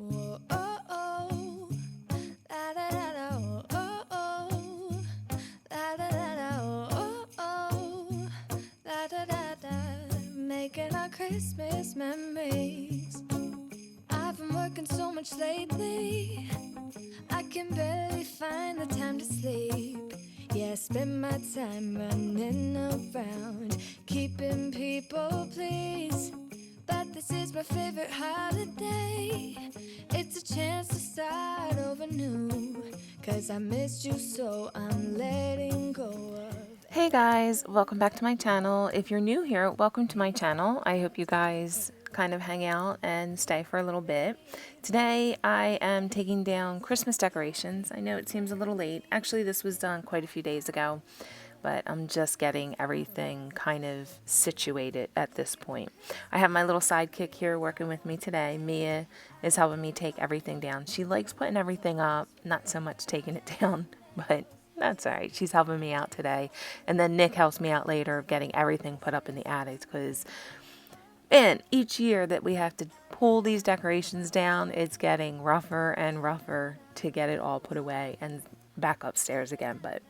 Whoa, oh, oh. La, da, da, da, oh, oh, oh. La, da, da, da, oh, oh, oh. La, da, da, da. Making our Christmas memories. I've been working so much lately, I can barely find the time to sleep. Yeah, I spend my time running around, keeping people pleased. But this is my favorite holiday. It's a chance to start over new, 'cause I missed you so I'm letting go of. Hey guys, welcome back to my channel. If you're new here, welcome to my channel. I hope you guys kind of hang out and stay for a little bit. Today I am taking down Christmas decorations. I know it seems a little late. Actually, this was done quite a few days ago, but I'm just getting everything kind of situated at this point. I have my little sidekick here working with me today. Mia is helping me take everything down. She likes putting everything up, not so much taking it down, but that's all right. She's helping me out today. And then Nick helps me out later getting everything put up in the attic because, man, each year that we have to pull these decorations down, it's getting rougher and rougher to get it all put away and back upstairs again. But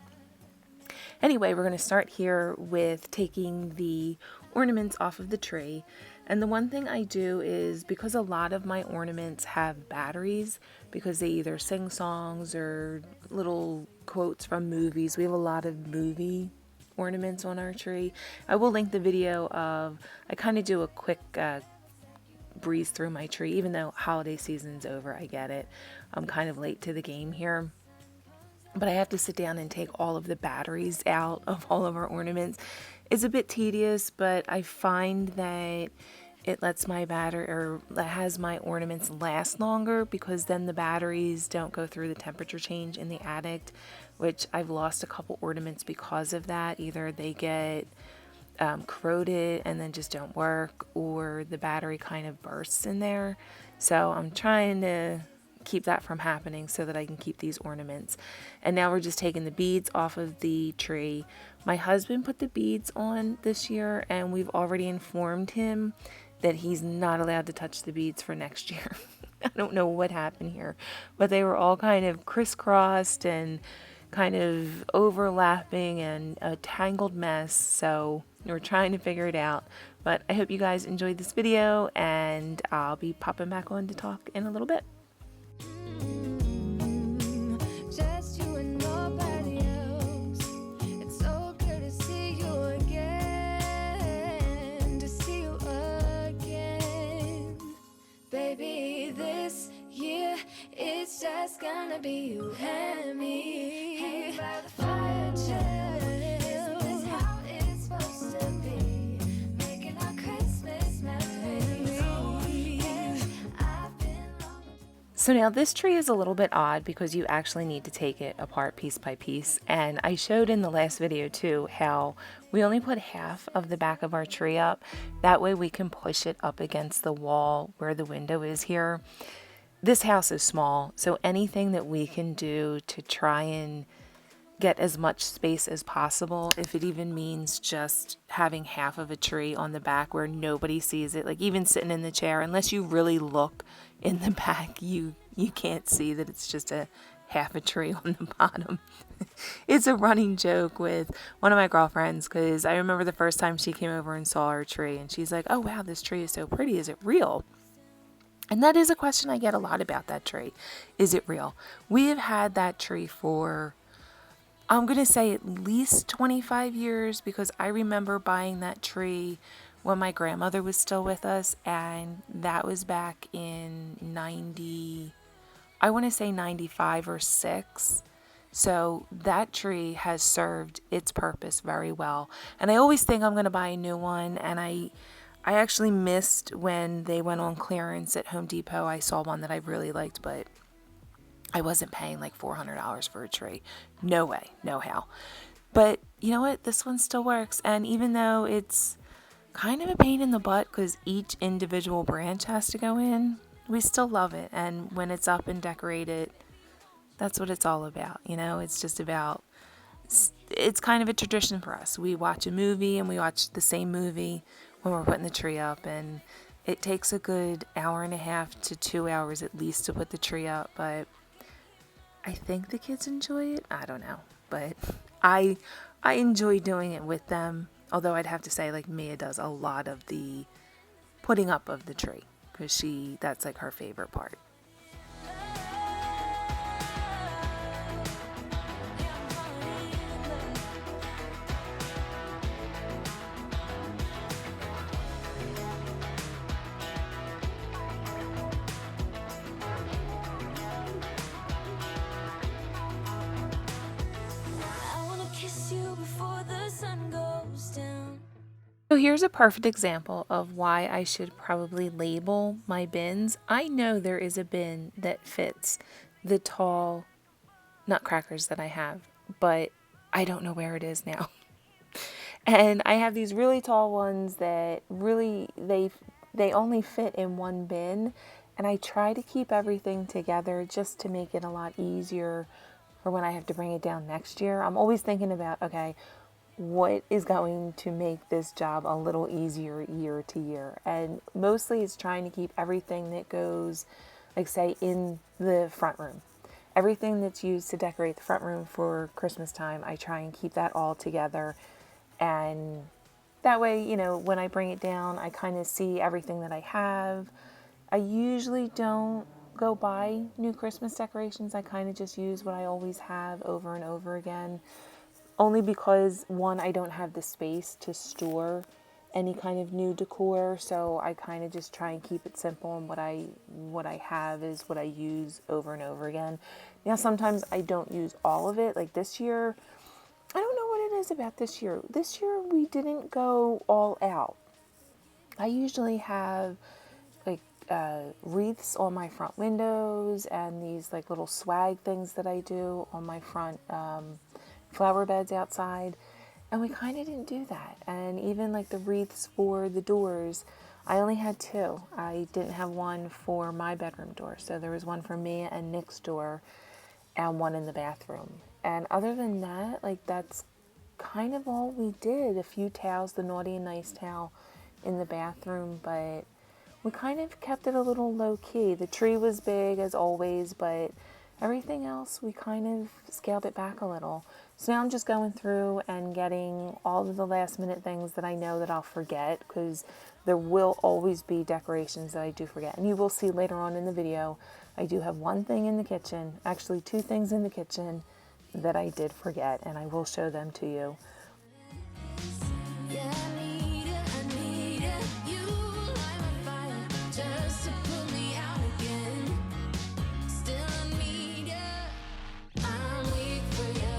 anyway, we're going to start here with taking the ornaments off of the tree. And the one thing I do is, because a lot of my ornaments have batteries, because they either sing songs or little quotes from movies. We have a lot of movie ornaments on our tree. I will link the video of, I kind of do a quick breeze through my tree, even though holiday season's over. I get it. I'm kind of late to the game here. But I have to sit down and take all of the batteries out of all of our ornaments. It's a bit tedious, but I find that it lets my has my ornaments last longer, because then the batteries don't go through the temperature change in the attic, which I've lost a couple ornaments because of that. Either they get corroded and then just don't work, or the battery kind of bursts in there. So I'm trying to keep that from happening so that I can keep these ornaments. And now we're just taking the beads off of the tree. My husband put the beads on this year, and we've already informed him that he's not allowed to touch the beads for next year. I don't know what happened here, but they were all kind of crisscrossed and kind of overlapping and a tangled mess. So we're trying to figure it out. But I hope you guys enjoyed this video, and I'll be popping back on to talk in a little bit. Just you and nobody else. It's so good to see you again, to see you again. Baby, this year it's just gonna be you and me. Hanging by the fire, chill. Isn't this how it's supposed to be? Making our Christmas memories. Oh, yeah. I've been longing. So now this tree is a little bit odd because you actually need to take it apart piece by piece. And I showed in the last video too how we only put half of the back of our tree up. That way we can push it up against the wall where the window is here. This house is small, so anything that we can do to try and get as much space as possible, if it even means just having half of a tree on the back where nobody sees it, like even sitting in the chair, unless you really look in the back, you can't see that it's just a half a tree on the bottom. It's a running joke with one of my girlfriends, because I remember the first time she came over and saw our tree, and she's like, "Oh wow, this tree is so pretty, is it real?" And that is a question I get a lot about that tree. Is it real? We have had that tree for, I'm going to say, at least 25 years, because I remember buying that tree when my grandmother was still with us, and that was back in 95 or 6. So that tree has served its purpose very well. And I always think I'm going to buy a new one, and I actually missed when they went on clearance at Home Depot. I saw one that I really liked, but I wasn't paying like $400 for a tree. No way, no how. But you know what? This one still works. And even though it's kind of a pain in the butt because each individual branch has to go in, we still love it. And when it's up and decorated, that's what it's all about. You know, it's just about, it's kind of a tradition for us. We watch a movie and we watch the same movie when we're putting the tree up, and It takes a good hour and a half to 2 hours at least to put the tree up, but I think the kids enjoy it. I don't know, but I enjoy doing it with them. Although I'd have to say, like, Mia does a lot of the putting up of the tree because that's like her favorite part. I wanna kiss you before the sun goes down. So here's a perfect example of why I should probably label my bins. I know there is a bin that fits the tall nutcrackers that I have, but I don't know where it is now. And I have these really tall ones that really they only fit in one bin, and I try to keep everything together just to make it a lot easier for when I have to bring it down next year. I'm always thinking about, okay, what is going to make this job a little easier year to year? And mostly it's trying to keep everything that goes, like, say, in the front room. Everything that's used to decorate the front room for Christmas time, I try and keep that all together. And that way, you know, when I bring it down, I kind of see everything that I have. I usually don't go buy new Christmas decorations. I kind of just use what I always have over and over again. Only because, one, I don't have the space to store any kind of new decor, so I kind of just try and keep it simple, and what I have is what I use over and over again. Now, sometimes I don't use all of it. Like this year, I don't know what it is about this year. This year we didn't go all out. I usually have like wreaths on my front windows and these like little swag things that I do on my front flower beds outside, and we kind of didn't do that. And even like the wreaths for the doors, I only had two. I didn't have one for my bedroom door, so there was one for me and Nick's door and one in the bathroom. And other than that, like, that's kind of all we did. A few towels, the naughty and nice towel in the bathroom, but we kind of kept it a little low key. The tree was big as always, but everything else we kind of scaled it back a little. So now I'm just going through and getting all of the last minute things that I know that I'll forget, because there will always be decorations that I do forget. And you will see later on in the video, I do have one thing in the kitchen, actually two things in the kitchen that I did forget, and I will show them to you. Yeah, I need it. You light my fire just to put me out again. Still I need it. I'm weak for you.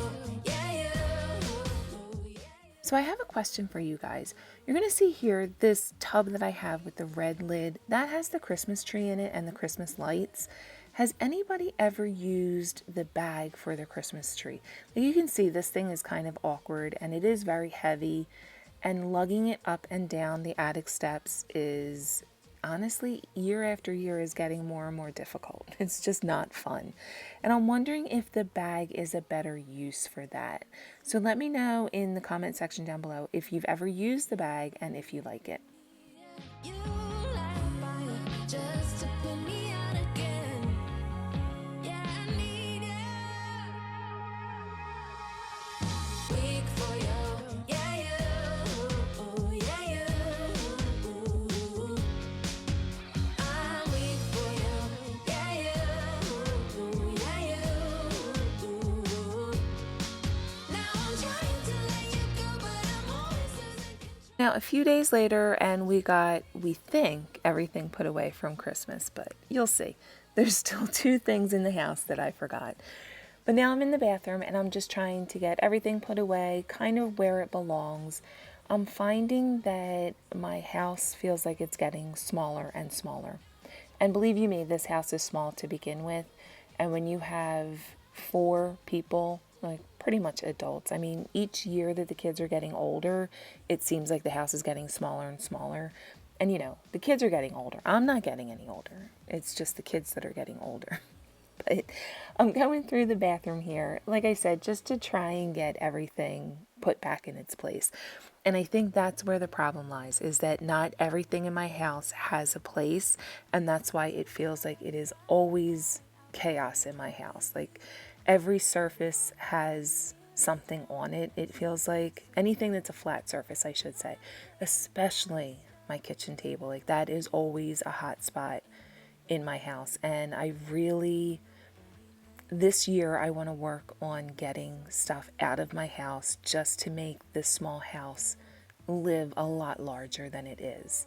Yeah, you. So I have a question for you guys. You're going to see here this tub that I have with the red lid. That has the Christmas tree in it and the Christmas lights. Has anybody ever used the bag for their Christmas tree? Like, you can see this thing is kind of awkward and it is very heavy, and lugging it up and down the attic steps is, honestly, year after year is getting more and more difficult. It's just not fun. And I'm wondering if the bag is a better use for that. So let me know in the comment section down below if you've ever used the bag and if you like it. You light my fire just to put me out again. Yeah, I need it. Weak for you. Yeah, you. Yeah, you. I'm weak for you. Yeah, you. Yeah, you. Now I'm trying to let you go, but I'm always losing control. Now, a few days later, and we think, everything put away from Christmas, but you'll see. There's still two things in the house that I forgot. But now I'm in the bathroom and I'm just trying to get everything put away, kind of where it belongs. I'm finding that my house feels like it's getting smaller and smaller. And believe you me, this house is small to begin with. And when you have 4 people, like pretty much adults, I mean, each year that the kids are getting older, it seems like the house is getting smaller and smaller. And you know, the kids are getting older. I'm not getting any older. It's just the kids that are getting older. But I'm going through the bathroom here, like I said, just to try and get everything put back in its place. And I think that's where the problem lies, is that not everything in my house has a place, and that's why it feels like it is always chaos in my house. Like every surface has something on it. It feels like anything that's a flat surface, I should say, especially my kitchen table. Like that is always a hot spot in my house. And I really, this year, I want to work on getting stuff out of my house just to make this small house live a lot larger than it is.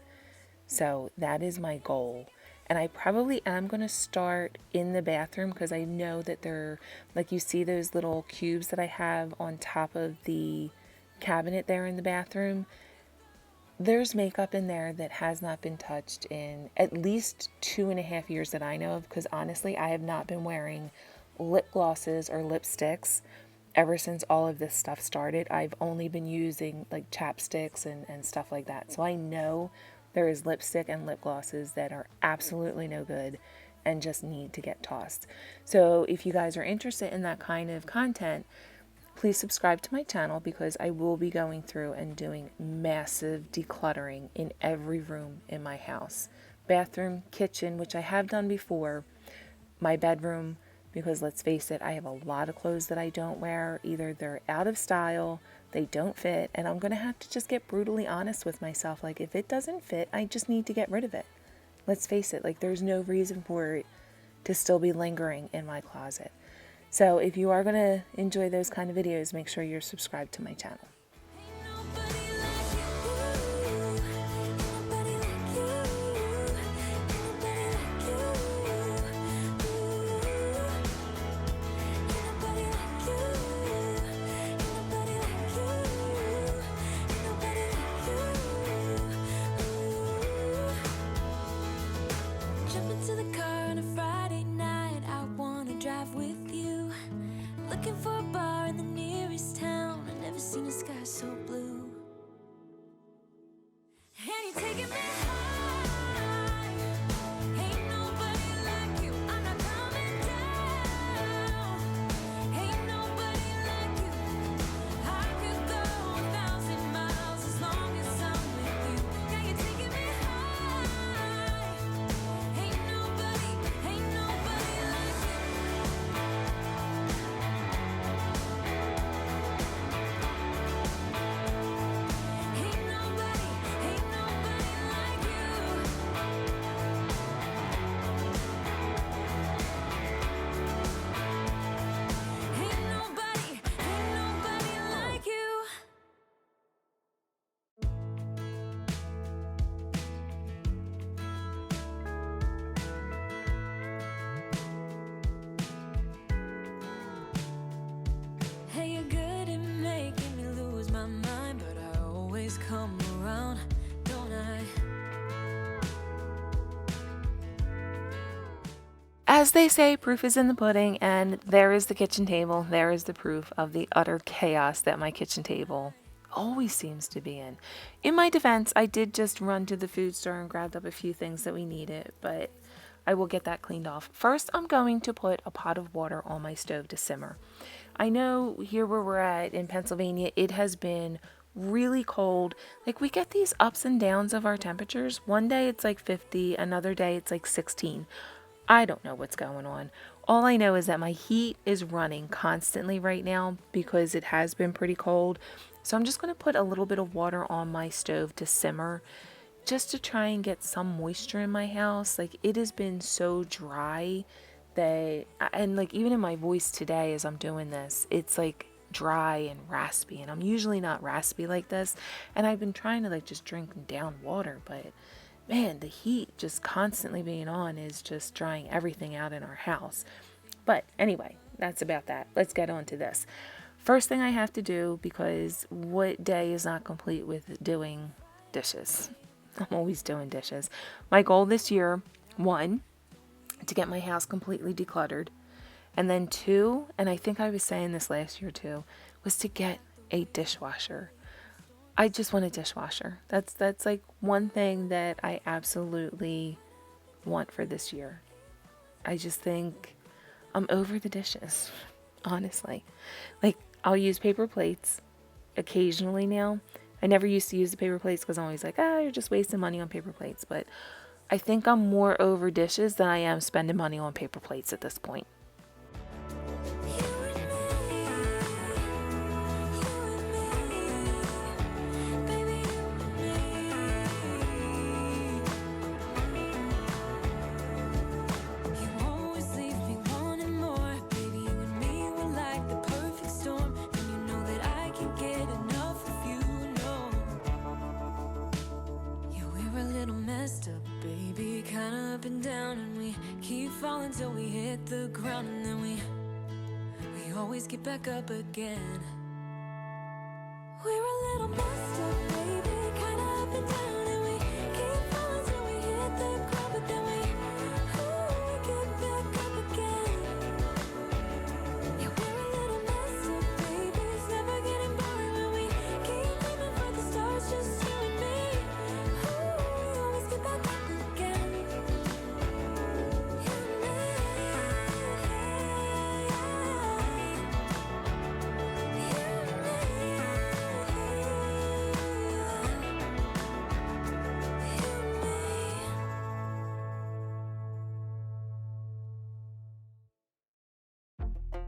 So that is my goal. And I probably am going to start in the bathroom because I know that they're, like you see those little cubes that I have on top of the cabinet there in the bathroom. There's makeup in there that has not been touched in at least 2.5 years that I know of, because honestly, I have not been wearing lip glosses or lipsticks ever since all of this stuff started. I've only been using like chapsticks and stuff like that. So I know there is lipstick and lip glosses that are absolutely no good and just need to get tossed. So if you guys are interested in that kind of content, please subscribe to my channel, because I will be going through and doing massive decluttering in every room in my house. Bathroom, kitchen, which I have done before, my bedroom, because let's face it, I have a lot of clothes that I don't wear. Either they're out of style, they don't fit, and I'm going to have to just get brutally honest with myself. Like if it doesn't fit, I just need to get rid of it. Let's face it, like there's no reason for it to still be lingering in my closet. So if you are going to enjoy those kind of videos, make sure you're subscribed to my channel. Jump into the car on a Friday night. I wanna drive with you. Looking for a bar in the nearest town. I've never seen a sky so blue. And you're taking me high. Ain't nobody like you. I'm not coming down. Ain't nobody like you. I could go 1,000 miles as long as I'm with you. Yeah, you're taking me high. Ain't nobody like you. Ain't nobody like you. Ain't nobody like you. Hey, you're good at making me lose my mind, but I always come around, don't I? As they say, proof is in the pudding, and there is the kitchen table. There is the proof of the utter chaos that my kitchen table always seems to be in. In my defense, I did just run to the food store and grabbed up a few things that we needed, but I will get that cleaned off. First, I'm going to put a pot of water on my stove to simmer. I know here where we're at in Pennsylvania, it has been really cold. Like we get these ups and downs of our temperatures. One day it's like 50, another day it's like 16. I don't know what's going on. All I know is that my heat is running constantly right now because it has been pretty cold. So I'm just going to put a little bit of water on my stove to simmer, just to try and get some moisture in my house. Like it has been so dry that, and like even in my voice today as I'm doing this, it's like dry and raspy, and I'm usually not raspy like this. And I've been trying to like just drink down water, but man, the heat just constantly being on is just drying everything out in our house. But anyway, that's about that. Let's get on to this. First thing I have to do, because what day is not complete with doing dishes? I'm always doing dishes. My goal this year, 1, to get my house completely decluttered. And then 2, and I think I was saying this last year too, was to get a dishwasher. I just want a dishwasher. That's like one thing that I absolutely want for this year. I just think I'm over the dishes, honestly. Like, I'll use paper plates occasionally now. I never used to use the paper plates because I'm always like, you're just wasting money on paper plates. But I think I'm more over dishes than I am spending money on paper plates at this point. Until we hit the ground, and then we always get back up again. We're a little messed up, baby, kinda up and down, and we keep falling till we hit the ground, but then we get back up again. Yeah, we're a little messed up, baby, it's never getting boring when we keep aiming for the stars, just you and me. We always get back up again.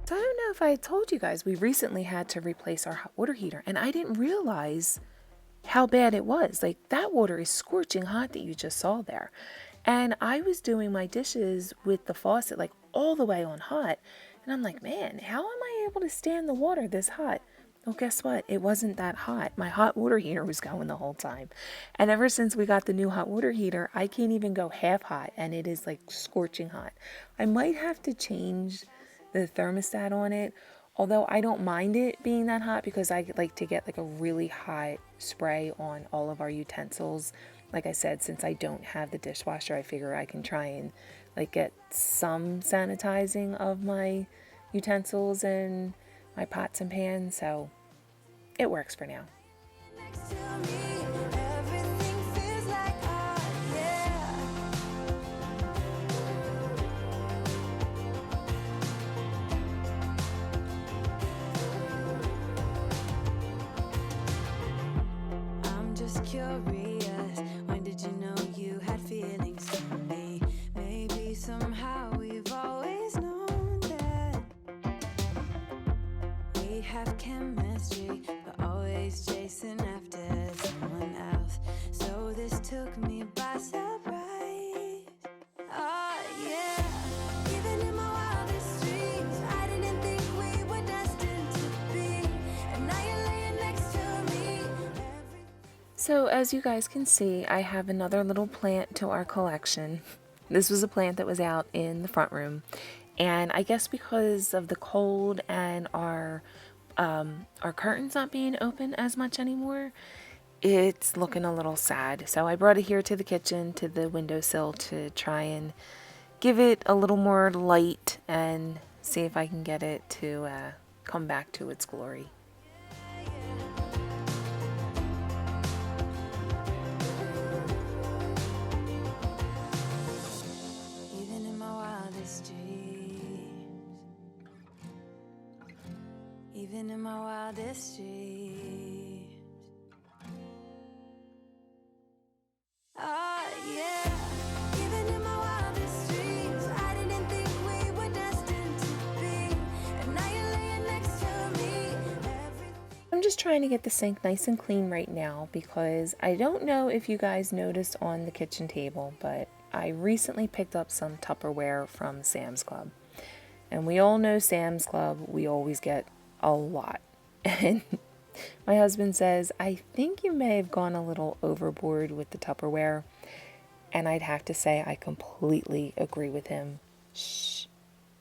So I don't know if I told you guys, we recently had to replace our hot water heater, and I didn't realize how bad it was. Like, that water is scorching hot that you just saw there. And I was doing my dishes with the faucet like all the way on hot. And I'm like, man, how am I able to stand the water this hot? Well, guess what? It wasn't that hot. My hot water heater was going the whole time. And ever since we got the new hot water heater, I can't even go half hot, and it is like scorching hot. I might have to change the thermostat on it, although I don't mind it being that hot because I like to get like a really hot spray on all of our utensils. Like I said, since I don't have the dishwasher, I figure I can try and like get some sanitizing of my utensils and my pots and pans, so it works for now. Next to me, everything feels like art, yeah. I'm just curious, when did you know you had feelings for me? Maybe somehow we've always known that we have chemistry, but always chasing after someone else. So this took me by surprise. Oh yeah, even in my wildest dreams, I didn't think we were destined to be. And now you're laying next to me. So as you guys can see, I have another little plant to our collection. This was a plant that was out in the front room, and I guess because of the cold and our curtains not being open as much anymore, it's looking a little sad. So I brought it here to the kitchen, to the windowsill, to try and give it a little more light and see if I can get it to come back to its glory. Even in my wildest dreams, even in my wildest dreams. Oh yeah, even in my wildest dreams, I didn't think we were destined to be. And now you're laying next to me. I'm just trying to get the sink nice and clean right now because I don't know if you guys noticed on the kitchen table, but I recently picked up some Tupperware from Sam's Club. And we all know Sam's Club, we always get a lot. And my husband says, I think you may have gone a little overboard with the Tupperware. And I'd have to say I completely agree with him. Shh,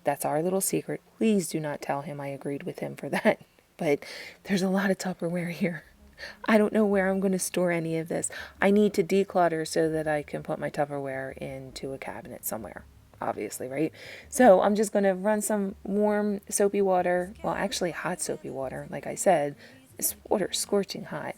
that's our little secret. Please do not tell him I agreed with him for that. But there's a lot of Tupperware here. I don't know where I'm going to store any of this. I need to declutter so that I can put my Tupperware into a cabinet somewhere, obviously, right? So I'm just going to run some warm soapy water, well, actually hot soapy water, like I said. This water is scorching hot.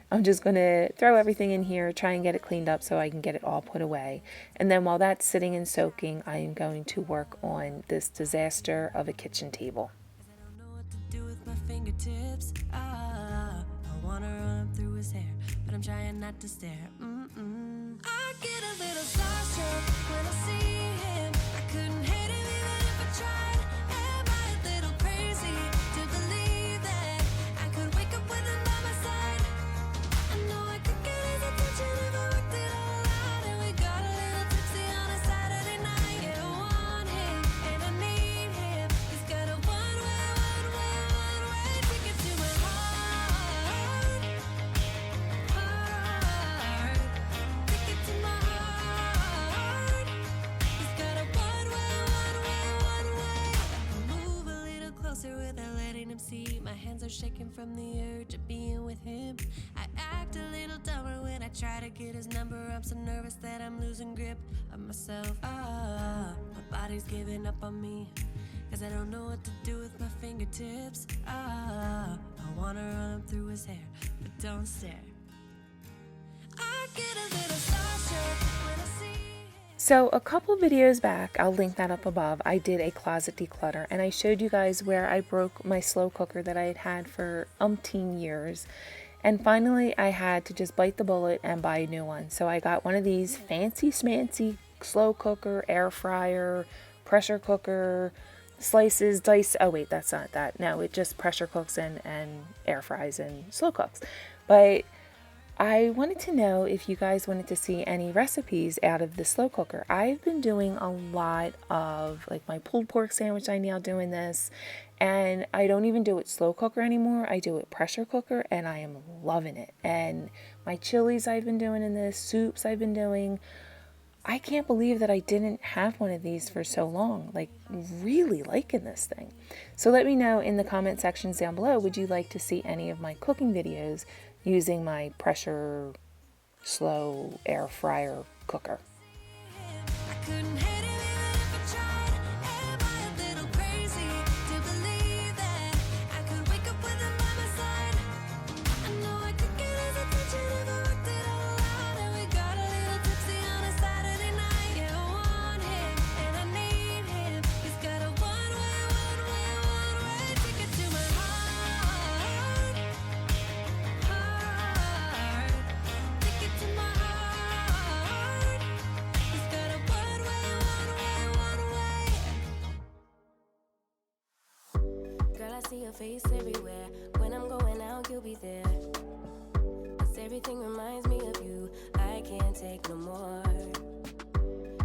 I'm just going to throw everything in here, try and get it cleaned up so I can get it all put away. And then while that's sitting and soaking, I am going to work on this disaster of a kitchen table. I don't know what to do with my fingertips. I wanna run through his hair, but I'm trying not to stare. I get a little starstruck when I see him. I couldn't hate him even if I tried. Am I a little crazy to believe that I could wake up with him by my side? I know I could get his attention if I worked it all out. And we got a little tipsy on a Saturday night. Yeah, I want him and I need him. He's got a one-way ticket to my heart. Ticket to my heart. He's got a one-way. Move a little closer without letting him see. My hands are shaking from the urge of being with him. I act a little dumber when I try to get his number. I'm so nervous that I'm losing grip of myself. My body's giving up on me, 'cause I don't know what to do with my fingertips. I wanna run through his hair, but don't stare. I get a little starstruck when I see him. So a couple videos back, I'll link that up above, I did a closet declutter and I showed you guys where I broke my slow cooker that I had had for umpteen years. And finally I had to just bite the bullet and buy a new one. So I got one of these fancy smancy slow cooker, air fryer, pressure cooker, slices, dice. Oh wait, that's not that. No, it just pressure cooks and air fries and slow cooks. But I wanted to know if you guys wanted to see any recipes out of the slow cooker. I've been doing a lot of like my pulled pork sandwich. I now doing this, and I don't even do it slow cooker anymore. I do it pressure cooker, and I am loving it. And my chilies I've been doing in this, soups I've been doing. I can't believe that I didn't have one of these for so long. Like, really liking this thing. So let me know in the comment sections down below, would you like to see any of my cooking videos using my pressure slow air fryer cooker? I couldn't hate him even if I tried. Am I a little crazy to believe that I could wake up with him by my side? I know I could get his attention if I worked it all out. And we got a little tipsy on a Saturday night. Yeah, I want him and I need him. He's got a one-way ticket to my heart. Ticket to my heart. He's got a one-way. Girl, I see your face everywhere. When I'm going out, you'll be there. 'Cause everything reminds me of you. I can't take no more.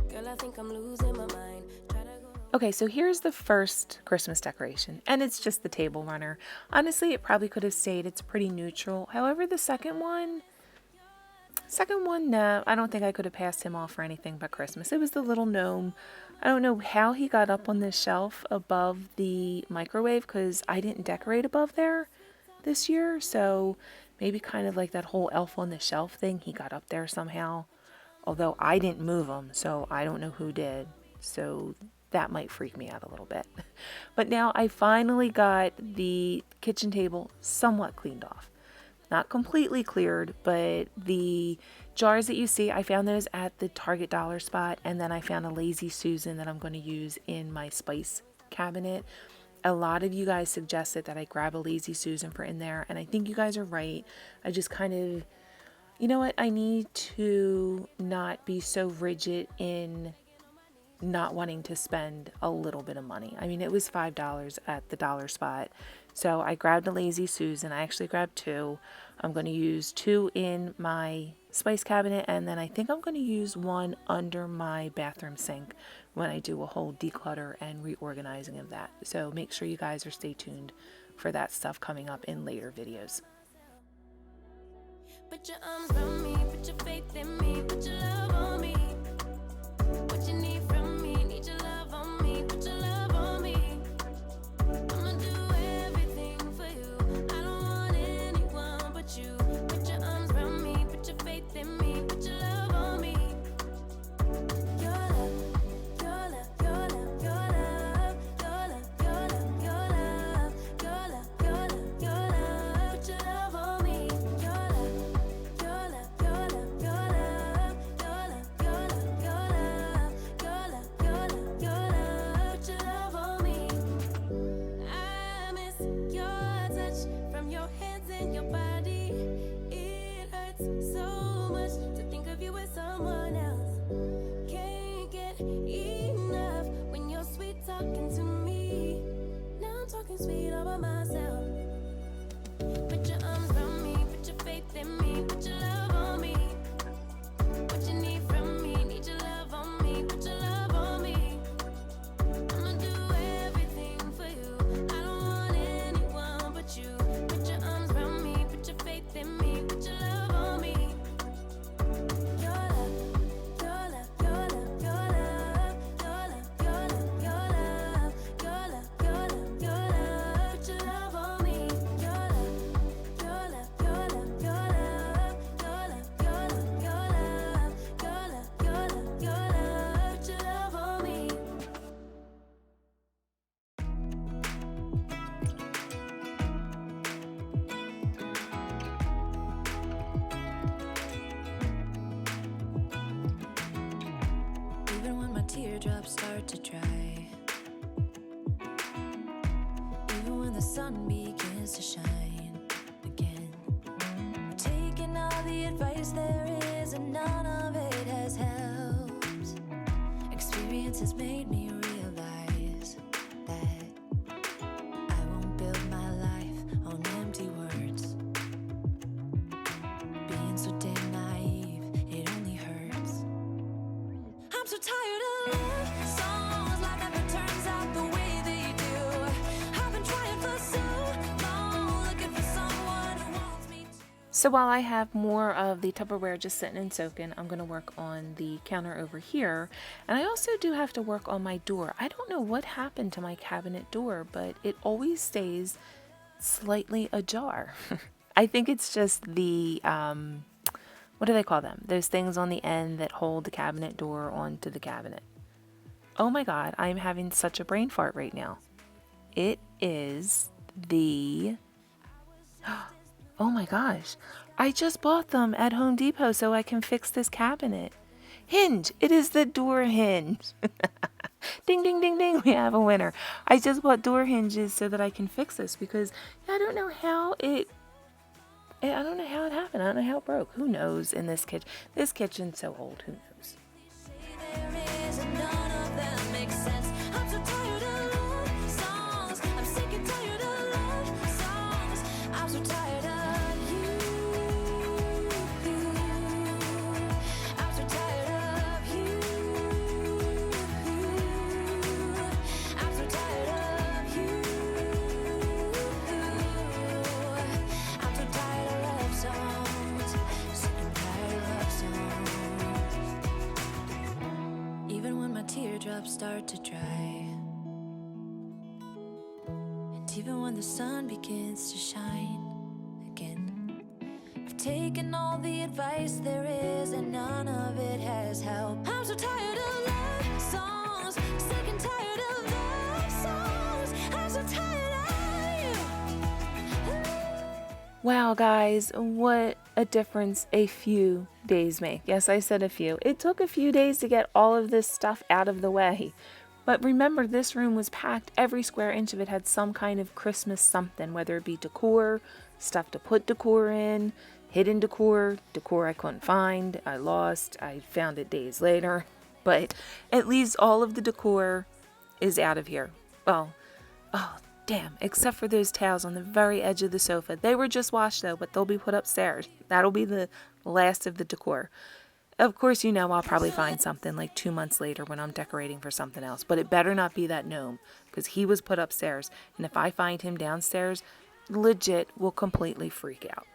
Girl, I think I'm losing my mind. Try to go. Okay, so here's the first Christmas decoration, and it's just the table runner. Honestly, it probably could have stayed. It's pretty neutral. However, the second one, no, I don't think I could have passed him off for anything but Christmas. It was the little gnome. I don't know how he got up on this shelf above the microwave because I didn't decorate above there this year. So maybe kind of like that whole elf on the shelf thing. He got up there somehow. Although I didn't move him, so I don't know who did. So that might freak me out a little bit. But now I finally got the kitchen table somewhat cleaned off. Not completely cleared, but the jars that you see, I found those at the Target dollar spot, and then I found a Lazy Susan that I'm going to use in my spice cabinet. A lot of you guys suggested that I grab a Lazy Susan for in there, and I think you guys are right. I just kind of, you know what, I need to not be so rigid in not wanting to spend a little bit of money. I mean, it was $5 at the dollar spot. So I grabbed a Lazy Susan. I actually grabbed two. I'm going to use two in my spice cabinet, and then I think I'm going to use one under my bathroom sink when I do a whole declutter and reorganizing of that. So make sure you guys are stay tuned for that stuff coming up in later videos. Put your arms around me, put your faith in me, put your love on me. What you need from me, need your love on me, put your love on me. I'ma do everything for you. I don't want anyone but you. Put your arms around me, put your faith in me, put your love on me. Your love, your love, your love, your love, your love, your love, your love, your love, your love, your love. Put your love on me. Your love, talking sweet all by myself. Put your arms around me, put your faith in me, put your love on me. What you need from me, need your love on me, put your love on me. I'ma do everything for you. I don't want anyone but you. Put your arms around me, put your faith in me, put your love on me. Your love, your love, your love, your love, your love, your love, your love, your love, your love, your love. Put your love on me. Your love, your love, your love, your love, your love, your love, your love, your love, your love, your love. Put your love on me. Even when my teardrops start to dry, even when the sun begins to shine again, I'm taking all the advice there is and none of it has helped. Experience has made me realize that I won't build my life on empty words. Being so damn naive, it only hurts. I'm so tired of love songs, life never turns out the way they do. I've been trying for so long, looking for someone who wants me to. So while I have more of the Tupperware just sitting and soaking, I'm going to work on the counter over here. And I also do have to work on my door. I don't know what happened to my cabinet door, but it always stays slightly ajar. I think it's just the, what do they call them? Those things on the end that hold the cabinet door onto the cabinet. Oh my God, I'm having such a brain fart right now. It is the, oh my gosh, I just bought them at Home Depot so I can fix this cabinet. Hinge, it is the door hinge. Ding, ding, ding, ding, we have a winner. I just bought door hinges so that I can fix this because I don't know how it happened. I don't know how it broke. Who knows in this kitchen? This kitchen's so old, who knows? There is and none of them make sense. I'm so tired of love songs. I'm sick and tired of love songs. I'm so tired of you. I'm so tired of you. I'm so tired of you. I'm so tired of love songs. Sick and tired of love songs. Even when my teardrops start to dry, and even when the sun begins to shine again, I've taken all the advice there is and none of it has helped. I'm so tired of love songs, sick and tired of love songs. I'm so tired of you. Wow, guys, what a difference a few days make. Yes, I said a few. It took a few days to get all of this stuff out of the way. But remember, this room was packed. Every square inch of it had some kind of Christmas something, whether it be decor, stuff to put decor in, hidden decor, decor I couldn't find, I lost, I found it days later. But at least all of the decor is out of here. Well, oh, damn, except for those towels on the very edge of the sofa. They were just washed though, but they'll be put upstairs. That'll be the last of the decor. Of course, you know I'll probably find something like 2 months later when I'm decorating for something else. But it better not be that gnome, because he was put upstairs. And if I find him downstairs, legit will completely freak out.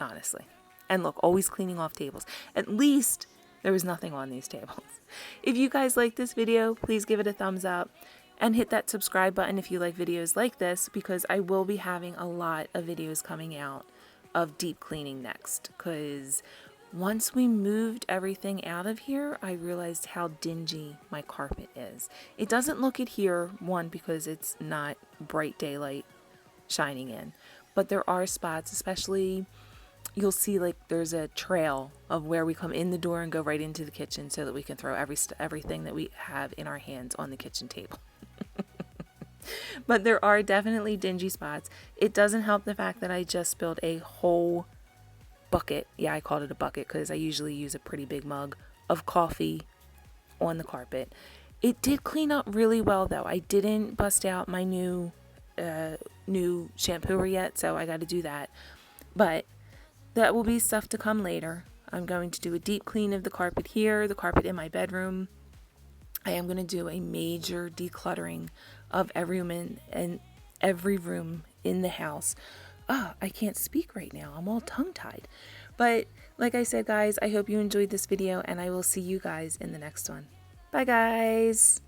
Honestly. And look, always cleaning off tables. At least there was nothing on these tables. If you guys like this video, please give it a thumbs up. And hit that subscribe button if you like videos like this, because I will be having a lot of videos coming out of deep cleaning next. Because once we moved everything out of here, I realized how dingy my carpet is. It doesn't look it here, one, because it's not bright daylight shining in. But there are spots, especially you'll see like there's a trail of where we come in the door and go right into the kitchen so that we can throw everything that we have in our hands on the kitchen table. But there are definitely dingy spots. It doesn't help the fact that I just spilled a whole bucket. Yeah, I called it a bucket because I usually use a pretty big mug of coffee on the carpet. It did clean up really well though. I didn't bust out my new a new shampooer yet, so I got to do that. But that will be stuff to come later. I'm going to do a deep clean of the carpet here, the carpet in my bedroom. I am going to do a major decluttering of every room in the house. I can't speak right now. I'm all tongue-tied. But like I said, guys, I hope you enjoyed this video, and I will see you guys in the next one. Bye, guys.